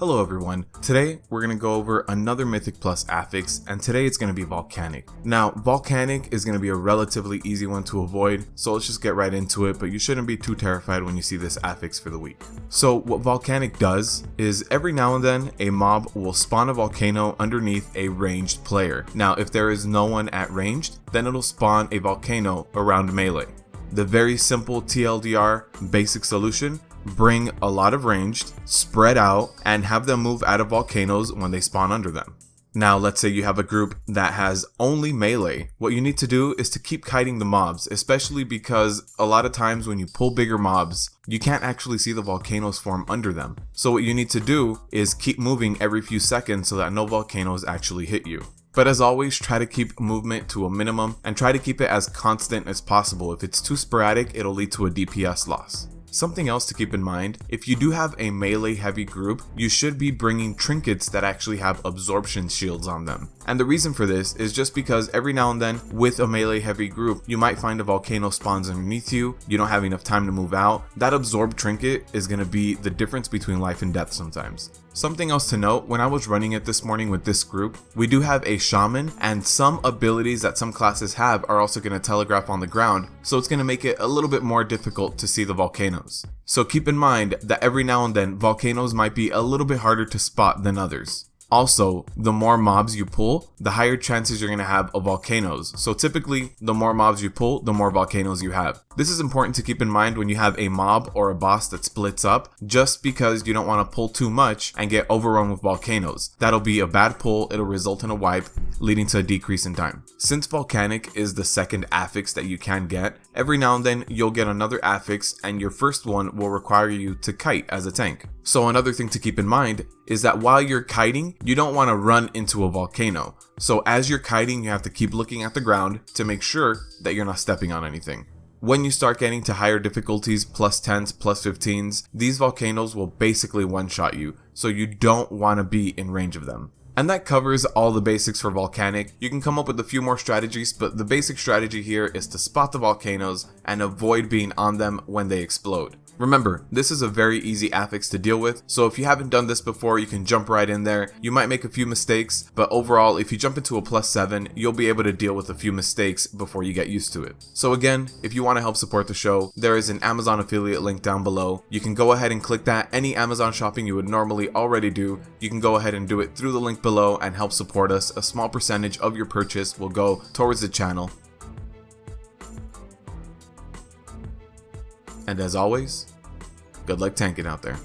Hello everyone, today we're going to go over another Mythic Plus affix, and today it's going to be Volcanic. Now, Volcanic is going to be a relatively easy one to avoid, so let's just get right into it, but you shouldn't be too terrified when you see this affix for the week. So what Volcanic does is every now and then a mob will spawn a volcano underneath a ranged player. Now, if there is no one at ranged, then it'll spawn a volcano around melee. The very simple TLDR basic solution: bring a lot of ranged, spread out, and have them move out of volcanoes when they spawn under them. Now, let's say you have a group that has only melee. What you need to do is to keep kiting the mobs, especially because a lot of times when you pull bigger mobs, you can't actually see the volcanoes form under them. So what you need to do is keep moving every few seconds so that no volcanoes actually hit you. But as always, try to keep movement to a minimum and try to keep it as constant as possible. If it's too sporadic, it'll lead to a DPS loss. Something else to keep in mind, if you do have a melee heavy group, you should be bringing trinkets that actually have absorption shields on them. And the reason for this is just because every now and then with a melee heavy group, you might find a volcano spawns underneath you, you don't have enough time to move out. That absorb trinket is going to be the difference between life and death sometimes. Something else to note, when I was running it this morning with this group, we do have a shaman, and some abilities that some classes have are also going to telegraph on the ground, so it's going to make it a little bit more difficult to see the volcanoes. So keep in mind that every now and then volcanoes might be a little bit harder to spot than others. Also, the more mobs you pull, the higher chances you're going to have of volcanoes. So typically, the more mobs you pull, the more volcanoes you have. This is important to keep in mind when you have a mob or a boss that splits up, just because you don't want to pull too much and get overrun with volcanoes. That'll be a bad pull, it'll result in a wipe, leading to a decrease in time. Since Volcanic is the second affix that you can get, every now and then you'll get another affix, and your first one will require you to kite as a tank. So another thing to keep in mind is that while you're kiting, you don't want to run into a volcano. So as you're kiting, you have to keep looking at the ground to make sure that you're not stepping on anything. When you start getting to higher difficulties, +10s, +15s, these volcanoes will basically one-shot you, so you don't want to be in range of them. And that covers all the basics for Volcanic. You can come up with a few more strategies, but the basic strategy here is to spot the volcanoes and avoid being on them when they explode. Remember, this is a very easy affix to deal with, so if you haven't done this before, you can jump right in there. You might make a few mistakes, but overall, if you jump into a +7, you'll be able to deal with a few mistakes before you get used to it. So again, if you want to help support the show, there is an Amazon affiliate link down below. You can go ahead and click that. Any Amazon shopping you would normally already do, you can go ahead and do it through the link below and help support us. A small percentage of your purchase will go towards the channel. And as always, good luck tanking out there.